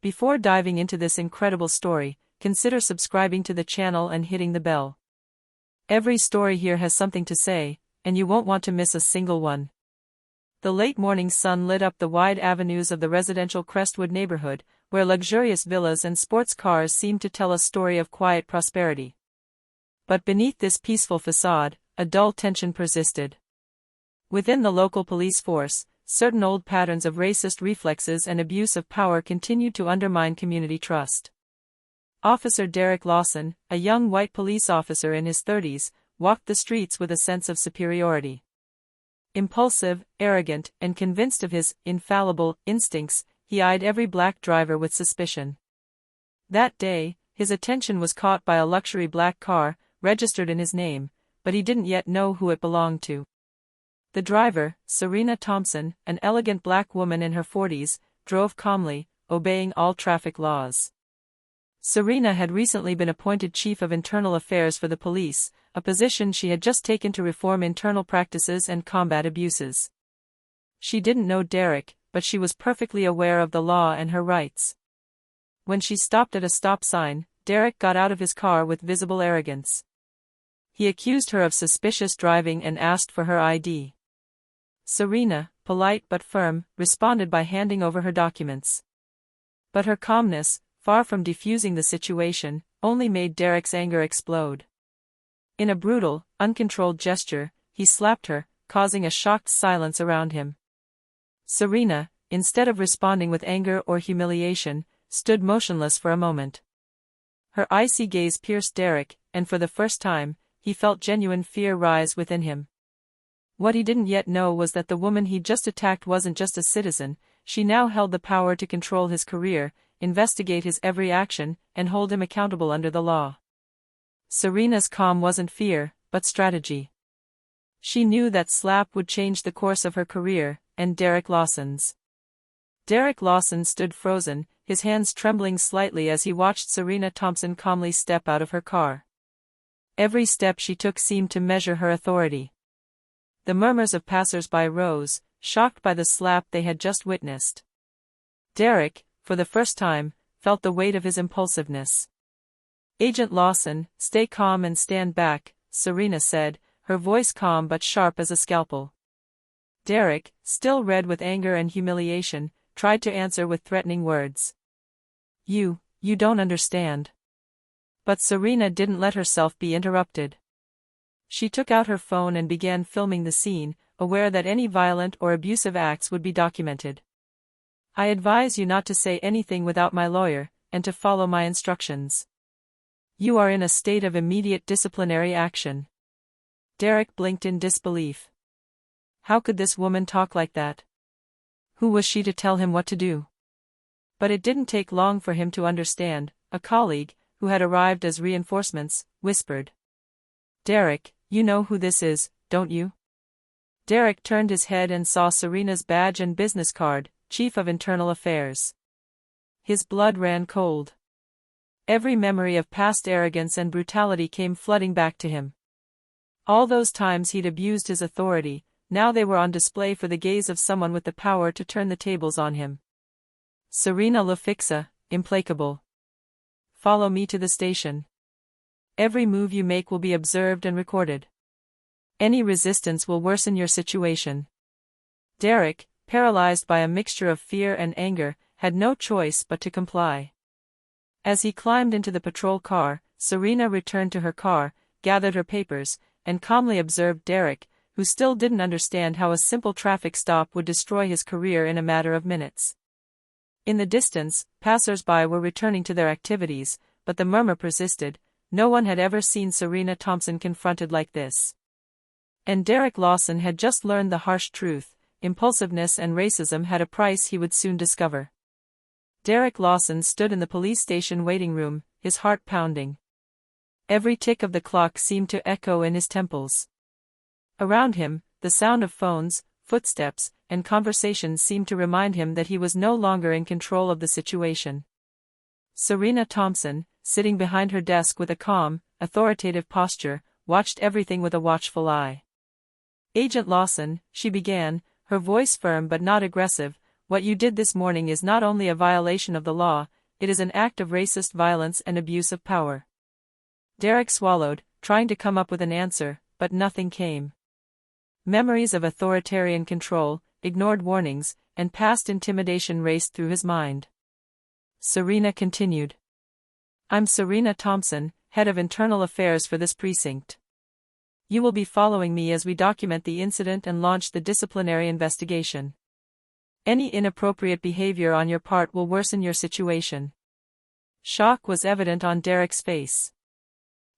Before diving into this incredible story, consider subscribing to the channel and hitting the bell. Every story here has something to say, and you won't want to miss a single one. The late morning sun lit up the wide avenues of the residential Crestwood neighborhood, where luxurious villas and sports cars seemed to tell a story of quiet prosperity. But beneath this peaceful facade, a dull tension persisted. Within the local police force, certain old patterns of racist reflexes and abuse of power continued to undermine community trust. Officer Derek Lawson, a young white police officer in his 30s, walked the streets with a sense of superiority. Impulsive, arrogant, and convinced of his infallible instincts, he eyed every black driver with suspicion. That day, his attention was caught by a luxury black car, registered in his name, but he didn't yet know who it belonged to. The driver, Serena Thompson, an elegant black woman in her 40s, drove calmly, obeying all traffic laws. Serena had recently been appointed Chief of Internal Affairs for the police, a position she had just taken to reform internal practices and combat abuses. She didn't know Derek, but she was perfectly aware of the law and her rights. When she stopped at a stop sign, Derek got out of his car with visible arrogance. He accused her of suspicious driving and asked for her ID. Serena, polite but firm, responded by handing over her documents. But her calmness, far from defusing the situation, only made Derek's anger explode. In a brutal, uncontrolled gesture, he slapped her, causing a shocked silence around him. Serena, instead of responding with anger or humiliation, stood motionless for a moment. Her icy gaze pierced Derek, and for the first time, he felt genuine fear rise within him. What he didn't yet know was that the woman he'd just attacked wasn't just a citizen, she now held the power to control his career, investigate his every action, and hold him accountable under the law. Serena's calm wasn't fear, but strategy. She knew that slap would change the course of her career, and Derek Lawson's. Derek Lawson stood frozen, his hands trembling slightly as he watched Serena Thompson calmly step out of her car. Every step she took seemed to measure her authority. The murmurs of passers-by rose, shocked by the slap they had just witnessed. Derek, for the first time, felt the weight of his impulsiveness. "Agent Lawson, stay calm and stand back," Serena said, her voice calm but sharp as a scalpel. Derek, still red with anger and humiliation, tried to answer with threatening words. You don't understand." But Serena didn't let herself be interrupted. She took out her phone and began filming the scene, aware that any violent or abusive acts would be documented. "I advise you not to say anything without my lawyer, and to follow my instructions. You are in a state of immediate disciplinary action." Derek blinked in disbelief. How could this woman talk like that? Who was she to tell him what to do? But it didn't take long for him to understand. A colleague, who had arrived as reinforcements, whispered. "Derek, you know who this is, don't you?" Derek turned his head and saw Serena's badge and business card, Chief of Internal Affairs. His blood ran cold. Every memory of past arrogance and brutality came flooding back to him. All those times he'd abused his authority, now they were on display for the gaze of someone with the power to turn the tables on him. Serena Lefixa, implacable. "Follow me to the station. Every move you make will be observed and recorded. Any resistance will worsen your situation." Derek, paralyzed by a mixture of fear and anger, had no choice but to comply. As he climbed into the patrol car, Serena returned to her car, gathered her papers, and calmly observed Derek, who still didn't understand how a simple traffic stop would destroy his career in a matter of minutes. In the distance, passers-by were returning to their activities, but the murmur persisted. No one had ever seen Serena Thompson confronted like this. And Derek Lawson had just learned the harsh truth: impulsiveness and racism had a price he would soon discover. Derek Lawson stood in the police station waiting room, his heart pounding. Every tick of the clock seemed to echo in his temples. Around him, the sound of phones, footsteps, and conversations seemed to remind him that he was no longer in control of the situation. Serena Thompson, sitting behind her desk with a calm, authoritative posture, watched everything with a watchful eye. "Agent Lawson," she began, her voice firm but not aggressive, What you did this morning is not only a violation of the law, it is an act of racist violence and abuse of power. Derek swallowed, trying to come up with an answer, but nothing came. Memories of authoritarian control, ignored warnings, and past intimidation raced through his mind. Serena continued. I'm Serena Thompson, head of internal affairs for this precinct. You will be following me as we document the incident and launch the disciplinary investigation. Any inappropriate behavior on your part will worsen your situation. Shock was evident on Derek's face.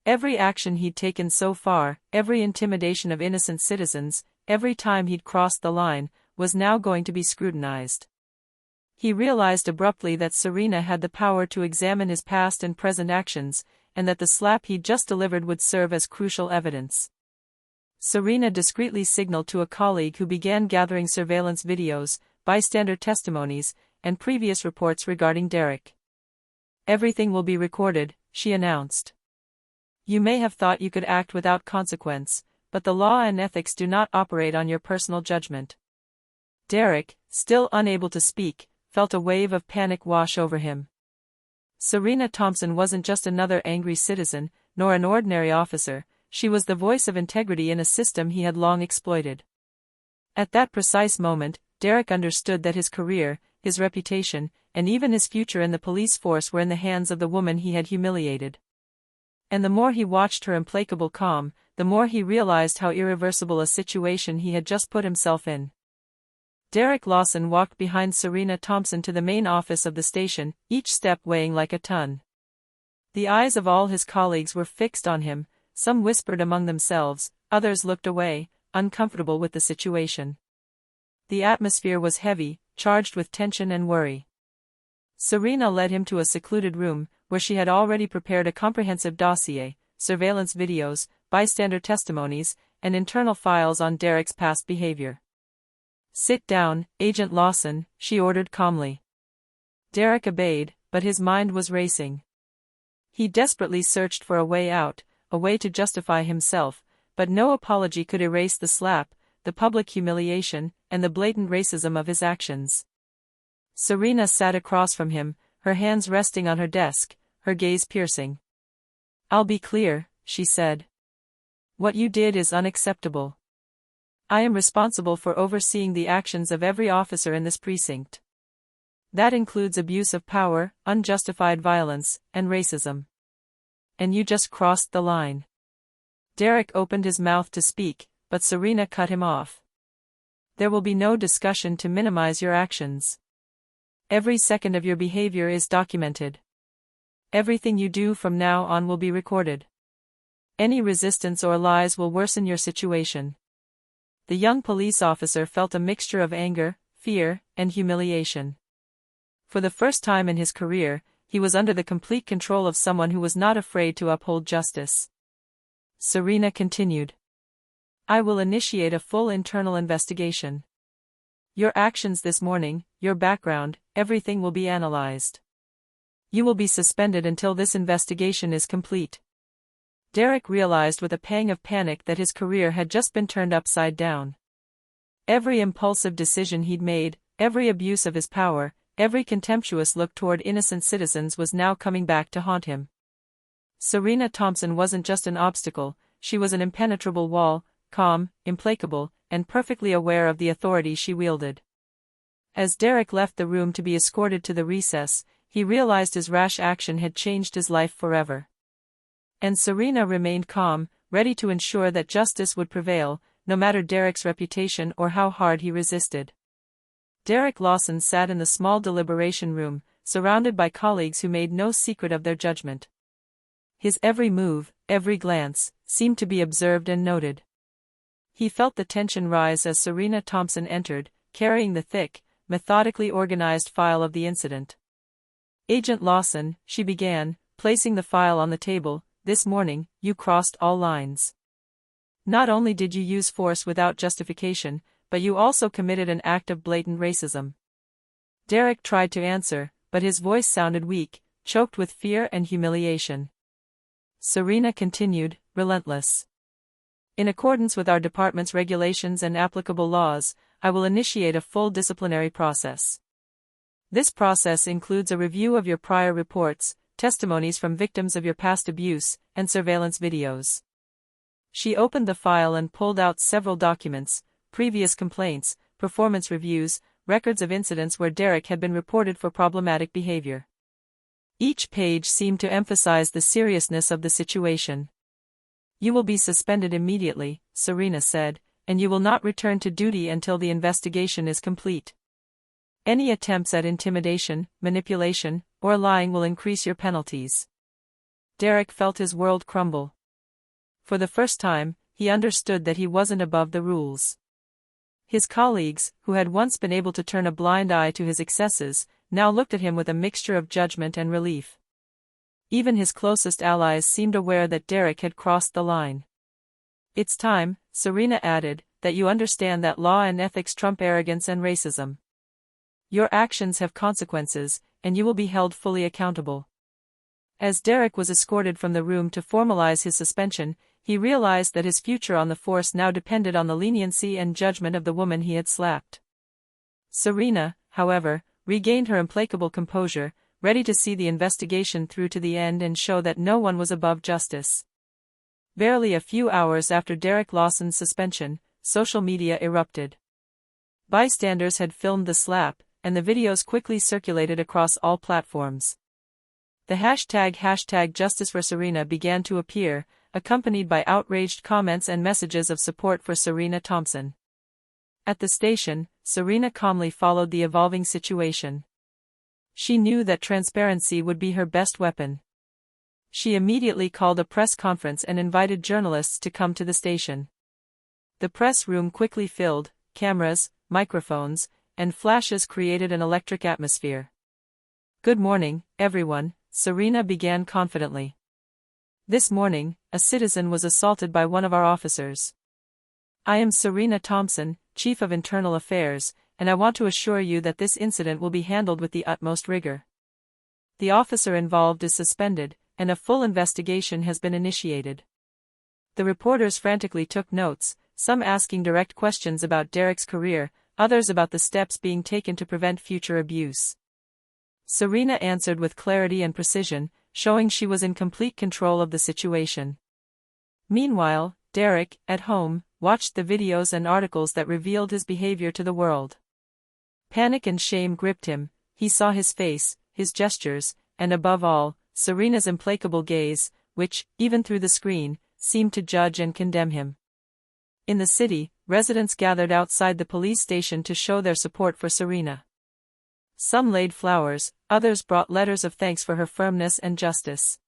Every action he'd taken so far, every intimidation of innocent citizens, every time he'd crossed the line, was now going to be scrutinized. He realized abruptly that Serena had the power to examine his past and present actions, and that the slap he'd just delivered would serve as crucial evidence. Serena discreetly signaled to a colleague who began gathering surveillance videos, bystander testimonies, and previous reports regarding Derek. Everything will be recorded, she announced. You may have thought you could act without consequence, but the law and ethics do not operate on your personal judgment. Derek, still unable to speak, felt a wave of panic wash over him. Serena Thompson wasn't just another angry citizen, nor an ordinary officer, she was the voice of integrity in a system he had long exploited. At that precise moment, Derek understood that his career, his reputation, and even his future in the police force were in the hands of the woman he had humiliated. And the more he watched her implacable calm, the more he realized how irreversible a situation he had just put himself in. Derek Lawson walked behind Serena Thompson to the main office of the station, each step weighing like a ton. The eyes of all his colleagues were fixed on him, some whispered among themselves, others looked away, uncomfortable with the situation. The atmosphere was heavy, charged with tension and worry. Serena led him to a secluded room, where she had already prepared a comprehensive dossier, surveillance videos, bystander testimonies, and internal files on Derek's past behavior. Sit down, Agent Lawson, she ordered calmly. Derek obeyed, but his mind was racing. He desperately searched for a way out, a way to justify himself, but no apology could erase the slap, the public humiliation, and the blatant racism of his actions. Serena sat across from him, her hands resting on her desk, her gaze piercing. I'll be clear, she said. What you did is unacceptable. I am responsible for overseeing the actions of every officer in this precinct. That includes abuse of power, unjustified violence, and racism. And you just crossed the line. Derek opened his mouth to speak, but Serena cut him off. There will be no discussion to minimize your actions. Every second of your behavior is documented. Everything you do from now on will be recorded. Any resistance or lies will worsen your situation. The young police officer felt a mixture of anger, fear, and humiliation. For the first time in his career, he was under the complete control of someone who was not afraid to uphold justice. Serena continued. I will initiate a full internal investigation. Your actions this morning, your background, everything will be analyzed. You will be suspended until this investigation is complete. Derek realized with a pang of panic that his career had just been turned upside down. Every impulsive decision he'd made, every abuse of his power, every contemptuous look toward innocent citizens was now coming back to haunt him. Serena Thompson wasn't just an obstacle, she was an impenetrable wall, calm, implacable, and perfectly aware of the authority she wielded. As Derek left the room to be escorted to the recess, he realized his rash action had changed his life forever. And Serena remained calm, ready to ensure that justice would prevail, no matter Derek's reputation or how hard he resisted. Derek Lawson sat in the small deliberation room, surrounded by colleagues who made no secret of their judgment. His every move, every glance, seemed to be observed and noted. He felt the tension rise as Serena Thompson entered, carrying the thick, methodically organized file of the incident. Agent Lawson, she began, placing the file on the table, this morning, you crossed all lines. Not only did you use force without justification, but you also committed an act of blatant racism. Derek tried to answer, but his voice sounded weak, choked with fear and humiliation. Serena continued, relentless. In accordance with our department's regulations and applicable laws, I will initiate a full disciplinary process. This process includes a review of your prior reports, testimonies from victims of your past abuse, and surveillance videos. She opened the file and pulled out several documents, previous complaints, performance reviews, records of incidents where Derek had been reported for problematic behavior. Each page seemed to emphasize the seriousness of the situation. "You will be suspended immediately," Serena said, "and you will not return to duty until the investigation is complete. Any attempts at intimidation, manipulation, or lying will increase your penalties." Derek felt his world crumble. For the first time, he understood that he wasn't above the rules. His colleagues, who had once been able to turn a blind eye to his excesses, now looked at him with a mixture of judgment and relief. Even his closest allies seemed aware that Derek had crossed the line. "It's time," Serena added, "that you understand that law and ethics trump arrogance and racism. Your actions have consequences, and you will be held fully accountable." As Derek was escorted from the room to formalize his suspension, he realized that his future on the force now depended on the leniency and judgment of the woman he had slapped. Serena, however, regained her implacable composure, ready to see the investigation through to the end and show that no one was above justice. Barely a few hours after Derek Lawson's suspension, social media erupted. Bystanders had filmed the slap, and the videos quickly circulated across all platforms. The hashtag #JusticeForSerena began to appear, accompanied by outraged comments and messages of support for Serena Thompson. At the station, Serena calmly followed the evolving situation. She knew that transparency would be her best weapon. She immediately called a press conference and invited journalists to come to the station. The press room quickly filled, cameras, microphones, and flashes created an electric atmosphere. "Good morning, everyone," Serena began confidently. "This morning, a citizen was assaulted by one of our officers. I am Serena Thompson, Chief of Internal Affairs, and I want to assure you that this incident will be handled with the utmost rigor. The officer involved is suspended, and a full investigation has been initiated." The reporters frantically took notes, some asking direct questions about Derek's career, others about the steps being taken to prevent future abuse. Serena answered with clarity and precision, showing she was in complete control of the situation. Meanwhile, Derek, at home, watched the videos and articles that revealed his behavior to the world. Panic and shame gripped him. He saw his face, his gestures, and above all, Serena's implacable gaze, which, even through the screen, seemed to judge and condemn him. In the city, residents gathered outside the police station to show their support for Serena. Some laid flowers, others brought letters of thanks for her firmness and justice.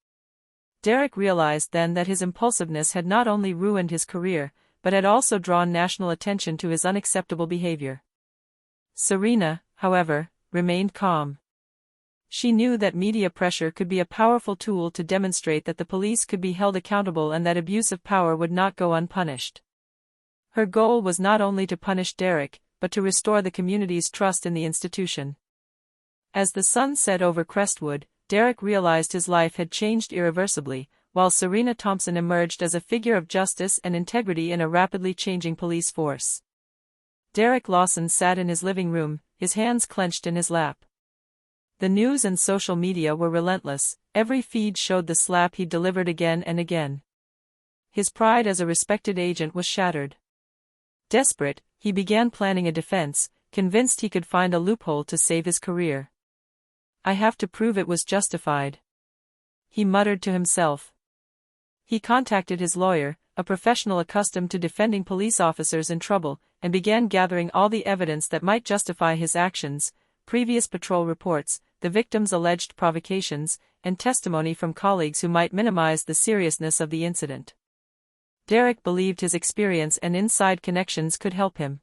Derek realized then that his impulsiveness had not only ruined his career, but had also drawn national attention to his unacceptable behavior. Serena, however, remained calm. She knew that media pressure could be a powerful tool to demonstrate that the police could be held accountable and that abuse of power would not go unpunished. Her goal was not only to punish Derek, but to restore the community's trust in the institution. As the sun set over Crestwood, Derek realized his life had changed irreversibly, while Serena Thompson emerged as a figure of justice and integrity in a rapidly changing police force. Derek Lawson sat in his living room, his hands clenched in his lap. The news and social media were relentless, every feed showed the slap he delivered again and again. His pride as a respected agent was shattered. Desperate, he began planning a defense, convinced he could find a loophole to save his career. "I have to prove it was justified," he muttered to himself. He contacted his lawyer, a professional accustomed to defending police officers in trouble, and began gathering all the evidence that might justify his actions: previous patrol reports, the victim's alleged provocations, and testimony from colleagues who might minimize the seriousness of the incident. Derek believed his experience and inside connections could help him.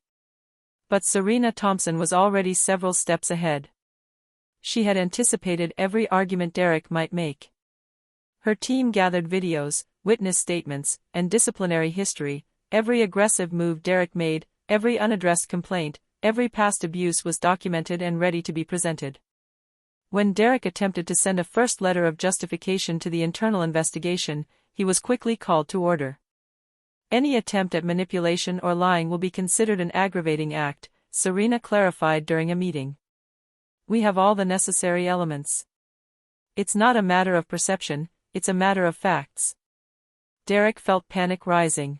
But Serena Thompson was already several steps ahead. She had anticipated every argument Derek might make. Her team gathered videos, witness statements, and disciplinary history. Every aggressive move Derek made, every unaddressed complaint, every past abuse was documented and ready to be presented. When Derek attempted to send a first letter of justification to the internal investigation, he was quickly called to order. "Any attempt at manipulation or lying will be considered an aggravating act," Serena clarified during a meeting. We have all the necessary elements. It's not a matter of perception, it's a matter of facts. Derek felt panic rising.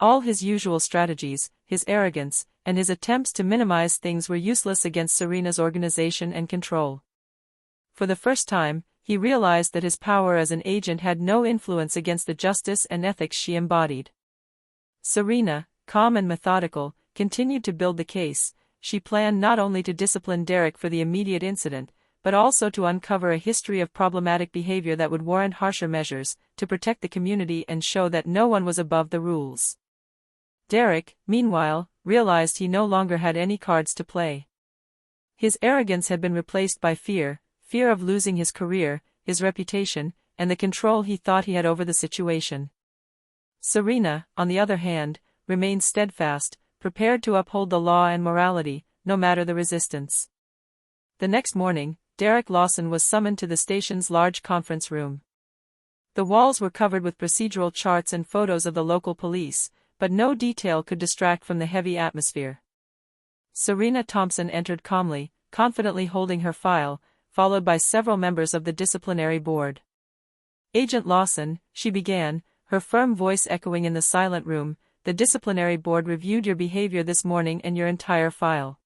All his usual strategies, his arrogance, and his attempts to minimize things were useless against Serena's organization and control. For the first time, he realized that his power as an agent had no influence against the justice and ethics she embodied. Serena, calm and methodical, continued to build the case. She planned not only to discipline Derek for the immediate incident, but also to uncover a history of problematic behavior that would warrant harsher measures, to protect the community and show that no one was above the rules. Derek, meanwhile, realized he no longer had any cards to play. His arrogance had been replaced by fear of losing his career, his reputation, and the control he thought he had over the situation. Serena, on the other hand, remained steadfast, prepared to uphold the law and morality, no matter the resistance. The next morning, Derek Lawson was summoned to the station's large conference room. The walls were covered with procedural charts and photos of the local police, but no detail could distract from the heavy atmosphere. Serena Thompson entered calmly, confidently holding her file, followed by several members of the disciplinary board. "Agent Lawson," she began, her firm voice echoing in the silent room, "the disciplinary board reviewed your behavior this morning and your entire file.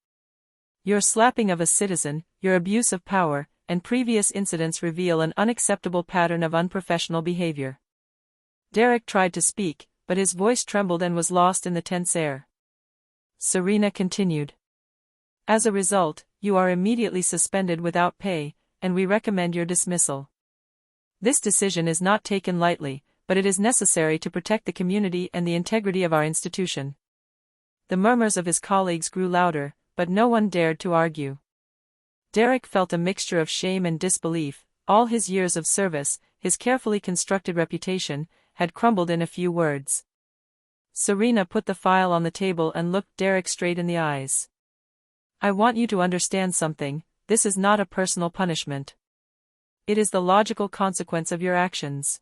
Your slapping of a citizen, your abuse of power, and previous incidents reveal an unacceptable pattern of unprofessional behavior." Derek tried to speak, but his voice trembled and was lost in the tense air. Serena continued. "As a result, you are immediately suspended without pay, and we recommend your dismissal. This decision is not taken lightly, but it is necessary to protect the community and the integrity of our institution." The murmurs of his colleagues grew louder, but no one dared to argue. Derek felt a mixture of shame and disbelief. All his years of service, his carefully constructed reputation, had crumbled in a few words. Serena put the file on the table and looked Derek straight in the eyes. "I want you to understand something. This is not a personal punishment. It is the logical consequence of your actions.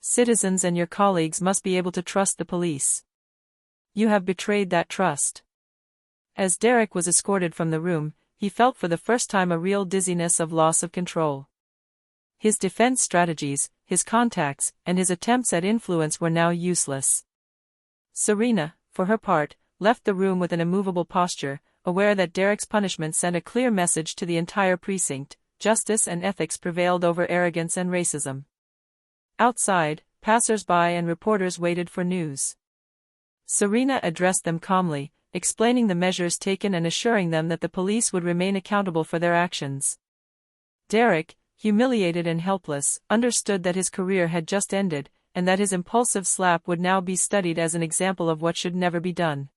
Citizens and your colleagues must be able to trust the police. You have betrayed that trust." As Derek was escorted from the room, he felt for the first time a real dizziness of loss of control. His defense strategies, his contacts, and his attempts at influence were now useless. Serena, for her part, left the room with an immovable posture, aware that Derek's punishment sent a clear message to the entire precinct: justice and ethics prevailed over arrogance and racism. Outside, passers-by and reporters waited for news. Serena addressed them calmly, explaining the measures taken and assuring them that the police would remain accountable for their actions. Derek, humiliated and helpless, understood that his career had just ended, and that his impulsive slap would now be studied as an example of what should never be done.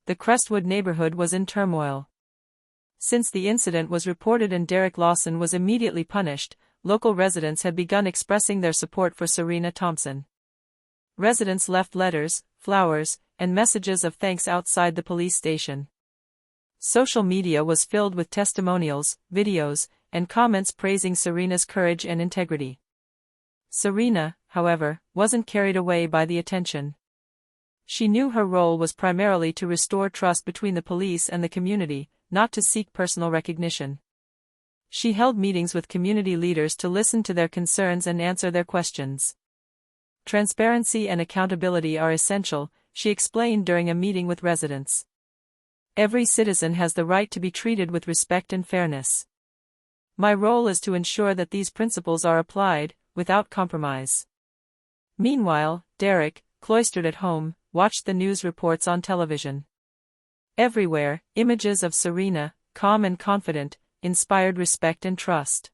The Crestwood neighborhood was in turmoil. Since the incident was reported and Derek Lawson was immediately punished, local residents had begun expressing their support for Serena Thompson. Residents left letters, flowers, and messages of thanks outside the police station. Social media was filled with testimonials, videos, and comments praising Serena's courage and integrity. Serena, however, wasn't carried away by the attention. She knew her role was primarily to restore trust between the police and the community, not to seek personal recognition. She held meetings with community leaders to listen to their concerns and answer their questions. "Transparency and accountability are essential," she explained during a meeting with residents. "Every citizen has the right to be treated with respect and fairness. My role is to ensure that these principles are applied, without compromise." Meanwhile, Derek, cloistered at home, watched the news reports on television. Everywhere, images of Serena, calm and confident, inspired respect and trust.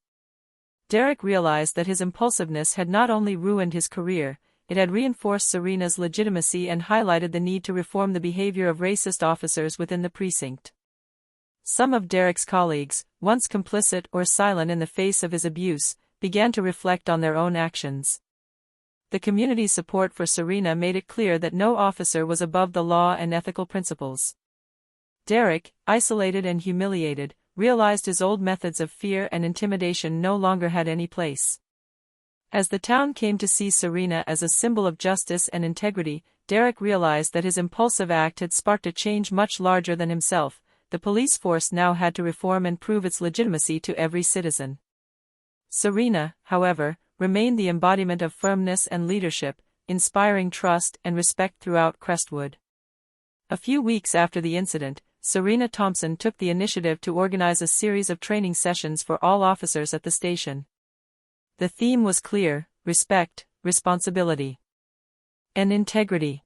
Derek realized that his impulsiveness had not only ruined his career, it had reinforced Serena's legitimacy and highlighted the need to reform the behavior of racist officers within the precinct. Some of Derek's colleagues, once complicit or silent in the face of his abuse, began to reflect on their own actions. The community's support for Serena made it clear that no officer was above the law and ethical principles. Derek, isolated and humiliated, realized his old methods of fear and intimidation no longer had any place. As the town came to see Serena as a symbol of justice and integrity, Derek realized that his impulsive act had sparked a change much larger than himself. the police force now had to reform and prove its legitimacy to every citizen. Serena, however, remained the embodiment of firmness and leadership, inspiring trust and respect throughout Crestwood. A few weeks after the incident, Serena Thompson took the initiative to organize a series of training sessions for all officers at the station. The theme was clear: respect, responsibility, and integrity.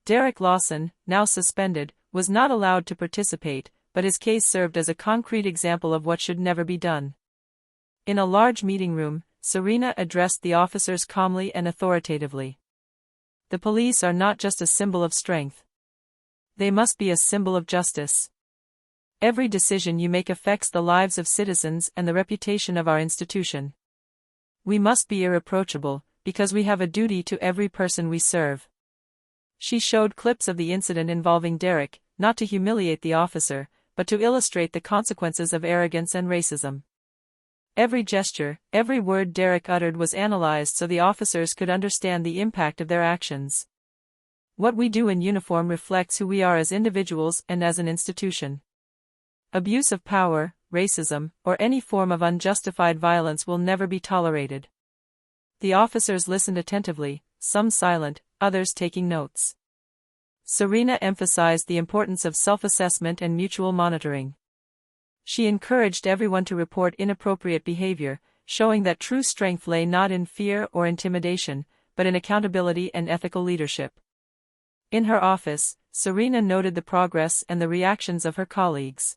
Derek Lawson, now suspended, was not allowed to participate, but his case served as a concrete example of what should never be done. In a large meeting room, Serena addressed the officers calmly and authoritatively. The police are not just a symbol of strength. They must be a symbol of justice. Every decision you make affects the lives of citizens and the reputation of our institution. We must be irreproachable, because we have a duty to every person we serve. She showed clips of the incident involving Derek, not to humiliate the officer, but to illustrate the consequences of arrogance and racism. Every gesture, every word Derek uttered was analyzed so the officers could understand the impact of their actions. What we do in uniform reflects who we are as individuals and as an institution. Abuse of power, racism, or any form of unjustified violence will never be tolerated. The officers listened attentively, some silent, others taking notes. Serena emphasized the importance of self-assessment and mutual monitoring. She encouraged everyone to report inappropriate behavior, showing that true strength lay not in fear or intimidation, but in accountability and ethical leadership. In her office, Serena noted the progress and the reactions of her colleagues.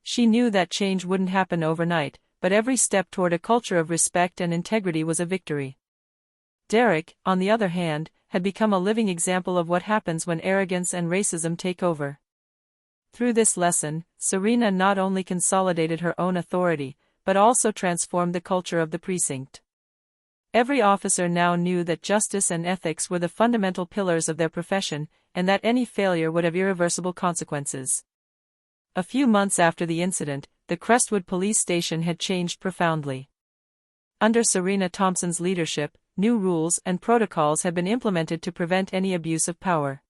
She knew that change wouldn't happen overnight, but every step toward a culture of respect and integrity was a victory. Derek, on the other hand, had become a living example of what happens when arrogance and racism take over. Through this lesson, Serena not only consolidated her own authority, but also transformed the culture of the precinct. Every officer now knew that justice and ethics were the fundamental pillars of their profession, and that any failure would have irreversible consequences. A few months after the incident, the Crestwood police station had changed profoundly. Under Serena Thompson's leadership, new rules and protocols had been implemented to prevent any abuse of power.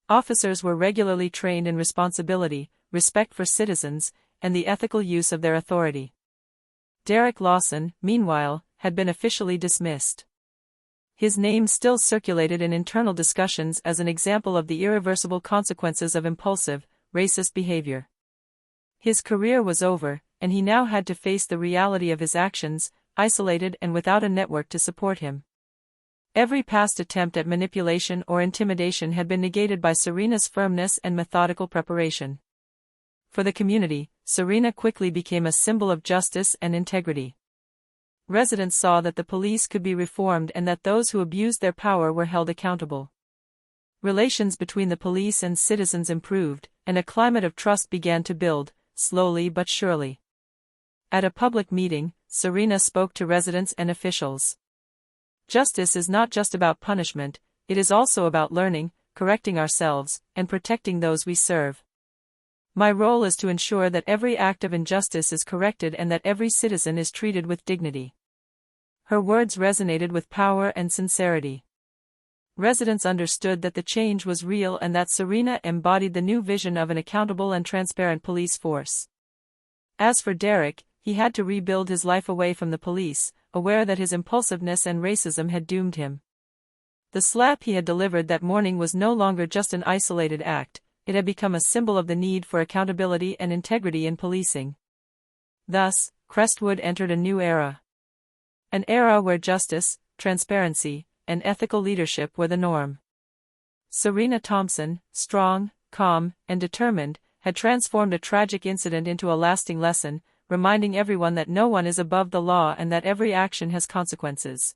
Officers were regularly trained in responsibility, respect for citizens, and the ethical use of their authority. Derek Lawson, meanwhile, had been officially dismissed. His name still circulated in internal discussions as an example of the irreversible consequences of impulsive, racist behavior. His career was over, and he now had to face the reality of his actions, isolated and without a network to support him. Every past attempt at manipulation or intimidation had been negated by Serena's firmness and methodical preparation. For the community, Serena quickly became a symbol of justice and integrity. Residents saw that the police could be reformed and that those who abused their power were held accountable. Relations between the police and citizens improved, and a climate of trust began to build, slowly but surely. At a public meeting, Serena spoke to residents and officials. Justice is not just about punishment, it is also about learning, correcting ourselves, and protecting those we serve. My role is to ensure that every act of injustice is corrected and that every citizen is treated with dignity. Her words resonated with power and sincerity. Residents understood that the change was real and that Serena embodied the new vision of an accountable and transparent police force. As for Derek, he had to rebuild his life away from the police, aware that his impulsiveness and racism had doomed him. The slap he had delivered that morning was no longer just an isolated act, it had become a symbol of the need for accountability and integrity in policing. Thus, Crestwood entered a new era. An era where justice, transparency, and ethical leadership were the norm. Serena Thompson, strong, calm, and determined, had transformed a tragic incident into a lasting lesson, reminding everyone that no one is above the law and that every action has consequences.